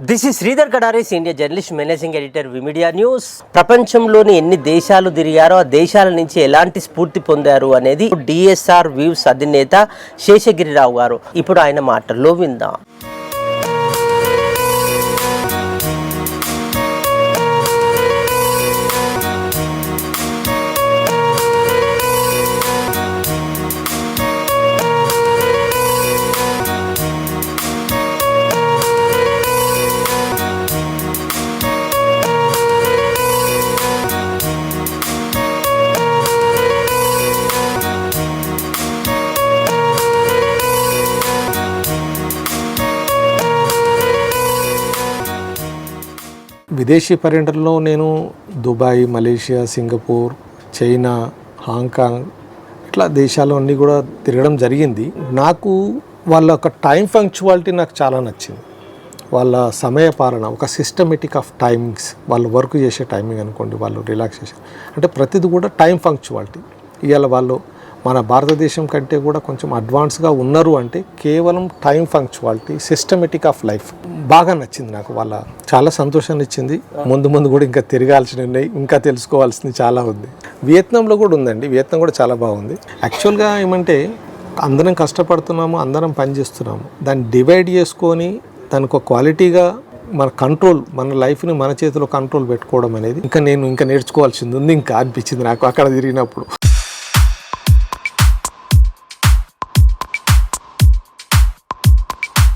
This is Sridhar Kadari, senior journalist, managing editor, V Media news. ప్రపంచంలోని ఎన్ని దేశాలు తిరిగారో ఆ దేశాల నుంచి ఎలాంటి స్ఫూర్తి పొందారు అనేది డిఎస్ఆర్ వ్యూస్ అధినేత శేషగిరిరావు గారు. ఇప్పుడు ఆయన మాటల్లో విందాం. విదేశీ పర్యటనలో నేను Dubai, Malaysia, Singapore, China, Hong Kong ఇట్లా దేశాలు అన్నీ కూడా తిరగడం జరిగింది. నాకు వాళ్ళ ఒక టైం పంక్చువాలిటీ నాకు చాలా నచ్చింది. వాళ్ళ సమయపాలన, ఒక సిస్టమేటిక్ ఆఫ్ టైమింగ్స్, వాళ్ళు వర్క్ చేసే టైమింగ్ అనుకోండి, వాళ్ళు రిలాక్సేషన్ అంటే ప్రతిది కూడా టైం పంక్చువాలిటీ. ఇవాళ వాళ్ళు మన భారతదేశం కంటే కూడా కొంచెం అడ్వాన్స్గా ఉన్నారు అంటే కేవలం time punctuality, systematic of life బాగా నచ్చింది నాకు. వాళ్ళ చాలా సంతోషాన్ని ఇచ్చింది. ముందు కూడా ఇంకా తిరగాల్సినవి ఉన్నాయి, ఇంకా తెలుసుకోవాల్సింది చాలా ఉంది. వియత్నాంలో కూడా ఉందండి, వియత్నాం కూడా చాలా బాగుంది. యాక్చువల్గా ఏమంటే అందరం కష్టపడుతున్నాము, అందరం పనిచేస్తున్నాము, దాన్ని డివైడ్ చేసుకొని దానికి ఒక క్వాలిటీగా మన కంట్రోల్, మన లైఫ్ని మన చేతిలో కంట్రోల్ పెట్టుకోవడం అనేది ఇంకా నేర్చుకోవాల్సింది ఉంది ఇంకా అనిపించింది నాకు అక్కడ తిరిగినప్పుడు.